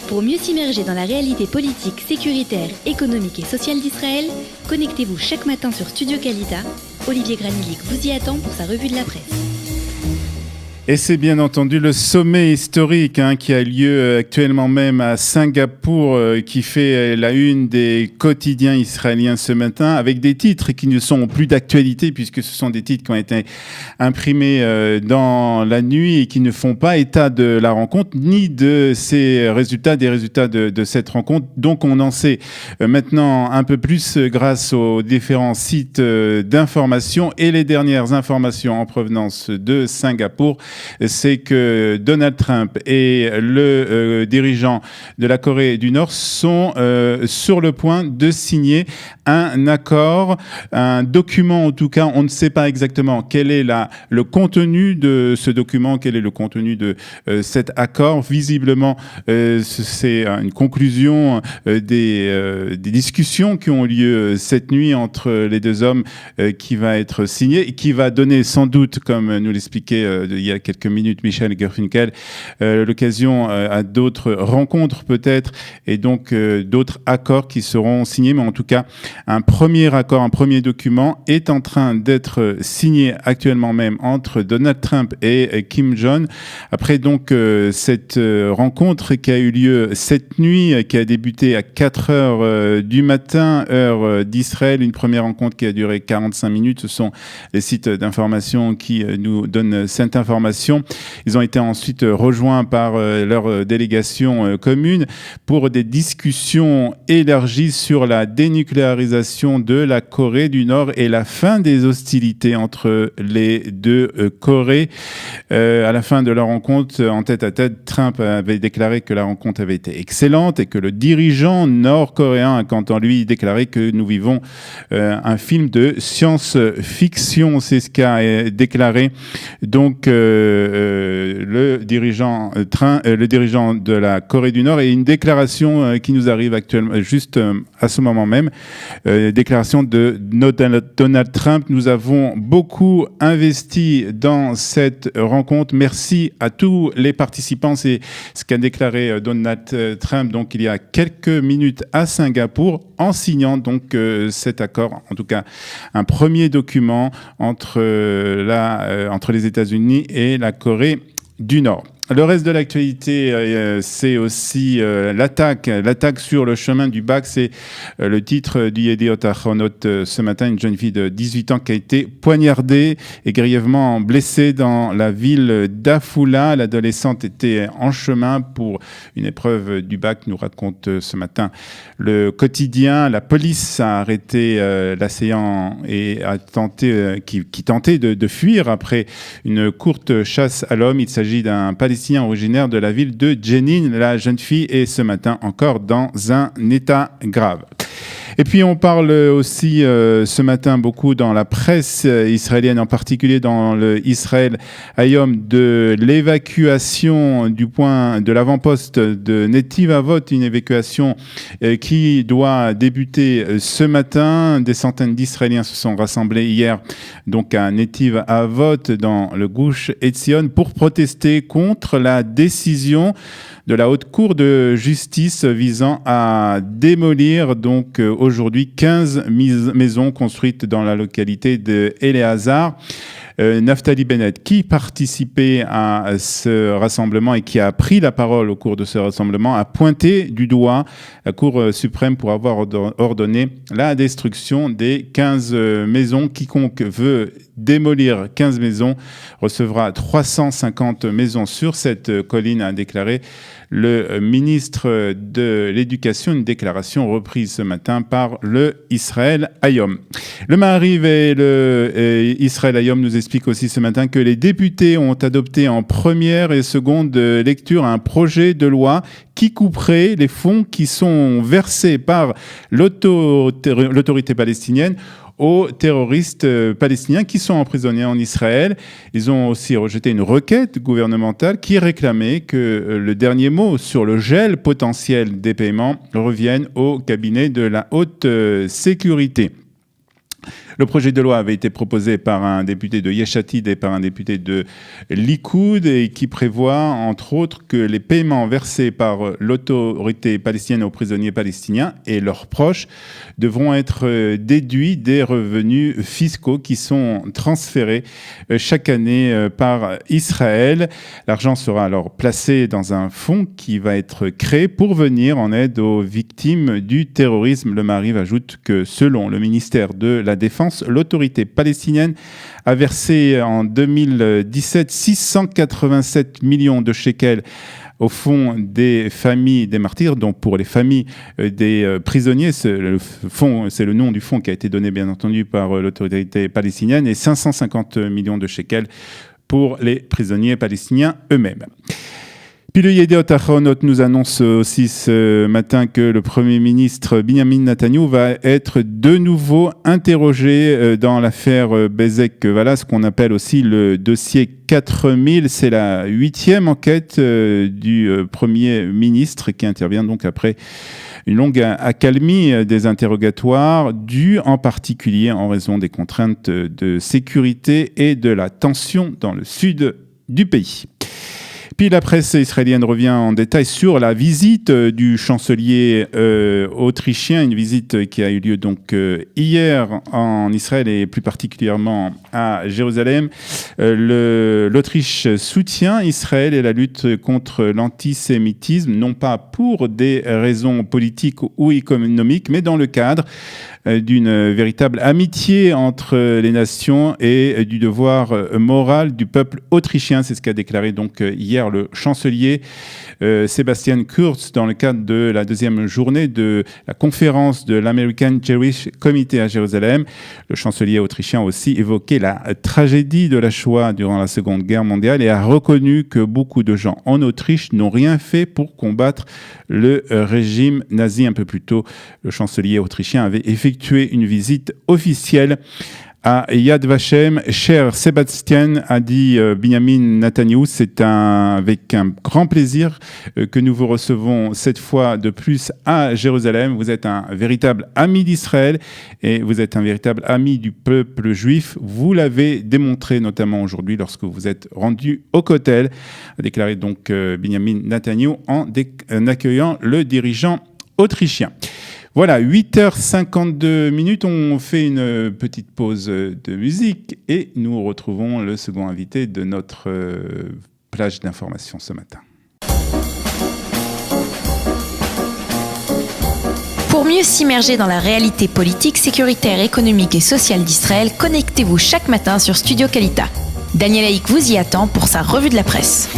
Pour mieux s'immerger dans la réalité politique, sécuritaire, économique et sociale d'Israël, connectez-vous chaque matin sur Studio Kalita. Olivier Granilic vous y attend pour sa revue de la presse. Et c'est bien entendu le sommet historique qui a lieu actuellement même à Singapour, qui fait la une des quotidiens israéliens ce matin, avec des titres qui ne sont plus d'actualité, puisque ce sont des titres qui ont été imprimés dans la nuit et qui ne font pas état de la rencontre, ni de des résultats de cette rencontre. Donc on en sait maintenant un peu plus grâce aux différents sites d'information, et les dernières informations en provenance de Singapour, c'est que Donald Trump et le dirigeant de la Corée du Nord sont sur le point de signer un accord, un document en tout cas. On ne sait pas exactement quel est le contenu de ce document, quel est le contenu de cet accord. Visiblement, c'est une conclusion des discussions qui ont lieu cette nuit entre les deux hommes qui va être signé et qui va donner sans doute, comme nous l'expliquait il y a quelques minutes Michel Gerfinkel, l'occasion à d'autres rencontres peut-être, et donc d'autres accords qui seront signés. Mais en tout cas, un premier accord, un premier document est en train d'être signé actuellement même entre Donald Trump et Kim Jong. Après donc cette rencontre qui a eu lieu cette nuit, qui a débuté à 4 heures du matin, heure d'Israël, une première rencontre qui a duré 45 minutes. Ce sont les sites d'information qui nous donnent cette information. Ils ont été ensuite rejoints par leur délégation commune pour des discussions élargies sur la dénucléarisation de la Corée du Nord et la fin des hostilités entre les deux Corées. À la fin de la rencontre, en tête-à-tête, Trump avait déclaré que la rencontre avait été excellente et que le dirigeant nord-coréen a quant à lui déclaré que nous vivons un film de science-fiction. C'est ce qu'a déclaré donc le dirigeant de la Corée du Nord, et une déclaration qui nous arrive actuellement, juste à ce moment même, déclaration de Donald Trump. Nous avons beaucoup investi dans cette rencontre. Merci à tous les participants. C'est ce qu'a déclaré Donald Trump donc il y a quelques minutes à Singapour, en signant donc cet accord, en tout cas un premier document entre les États-Unis et la Corée du Nord. Le reste de l'actualité, c'est aussi l'attaque sur le chemin du bac. C'est le titre du Yediot Ahronot ce matin. Une jeune fille de 18 ans qui a été poignardée et grièvement blessée dans la ville d'Afula. L'adolescente était en chemin pour une épreuve du bac, nous raconte ce matin le quotidien. La police a arrêté l'assaillant et qui tentait de fuir après une courte chasse à l'homme. Il s'agit d'un Palestinien originaire de la ville de Jenin. La jeune fille est ce matin encore dans un état grave. Et puis on parle aussi ce matin beaucoup dans la presse israélienne, en particulier dans le Israël Hayom, de l'évacuation du point de l'avant-poste de Netiv Avot, une évacuation qui doit débuter ce matin. Des centaines d'Israéliens se sont rassemblés hier donc à Netiv Avot dans le Gush Etzion pour protester contre la décision de la Haute Cour de justice visant à démolir donc aujourd'hui 15 maisons construites dans la localité de Éléazar. Naftali Bennett, qui participait à ce rassemblement et qui a pris la parole au cours de ce rassemblement, a pointé du doigt la Cour suprême pour avoir ordonné la destruction des 15 maisons. Quiconque veut démolir 15 maisons recevra 350 maisons sur cette colline, a déclaré le ministre de l'Éducation, une déclaration reprise ce matin par le Israël Hayom. Le Maariv et le Israël Hayom nous expliquent aussi ce matin que les députés ont adopté en première et seconde lecture un projet de loi qui couperait les fonds qui sont versés par l'autorité palestinienne aux terroristes palestiniens qui sont emprisonnés en Israël. Ils ont aussi rejeté une requête gouvernementale qui réclamait que le dernier mot sur le gel potentiel des paiements revienne au cabinet de la haute sécurité. Le projet de loi avait été proposé par un député de Yesh Atid et par un député de Likoud et qui prévoit, entre autres, que les paiements versés par l'autorité palestinienne aux prisonniers palestiniens et leurs proches devront être déduits des revenus fiscaux qui sont transférés chaque année par Israël. L'argent sera alors placé dans un fonds qui va être créé pour venir en aide aux victimes du terrorisme. Le Maariv ajoute que selon le ministère de la Défense, l'autorité palestinienne a versé en 2017 687 millions de shekels au fonds des familles des martyrs, donc pour les familles des prisonniers. C'est le nom du fonds qui a été donné bien entendu par l'autorité palestinienne, et 550 millions de shekels pour les prisonniers palestiniens eux-mêmes. Puis le Yediot Ahronot nous annonce aussi ce matin que le Premier ministre Binyamin Netanyahou va être de nouveau interrogé dans l'affaire Bezek. Voilà ce qu'on appelle aussi le dossier 4000. C'est la 8e enquête du Premier ministre qui intervient donc après une longue accalmie des interrogatoires, due en particulier en raison des contraintes de sécurité et de la tension dans le sud du pays. Puis la presse israélienne revient en détail sur la visite du chancelier autrichien, une visite qui a eu lieu donc hier en Israël et plus particulièrement à Jérusalem. L'Autriche soutient Israël et la lutte contre l'antisémitisme, non pas pour des raisons politiques ou économiques, mais dans le cadre d'une véritable amitié entre les nations et du devoir moral du peuple autrichien. C'est ce qu'a déclaré donc hier le chancelier Sebastian Kurz dans le cadre de la deuxième journée de la conférence de l'American Jewish Committee à Jérusalem. Le chancelier autrichien a aussi évoqué la tragédie de la Shoah durant la Seconde Guerre mondiale et a reconnu que beaucoup de gens en Autriche n'ont rien fait pour combattre le régime nazi. Un peu plus tôt, le chancelier autrichien avait effectué une visite officielle à Yad Vashem. Cher Sébastien, a dit Binyamin Netanyahou, c'est avec un grand plaisir que nous vous recevons cette fois de plus à Jérusalem. Vous êtes un véritable ami d'Israël et vous êtes un véritable ami du peuple juif. Vous l'avez démontré notamment aujourd'hui lorsque vous êtes rendu au Kotel, a déclaré donc Binyamin Netanyahou en accueillant le dirigeant autrichien. Voilà, 8h52, on fait une petite pause de musique et nous retrouvons le second invité de notre plage d'information ce matin. Pour mieux s'immerger dans la réalité politique, sécuritaire, économique et sociale d'Israël, connectez-vous chaque matin sur Studio Kalita. Daniel Haïk vous y attend pour sa revue de la presse.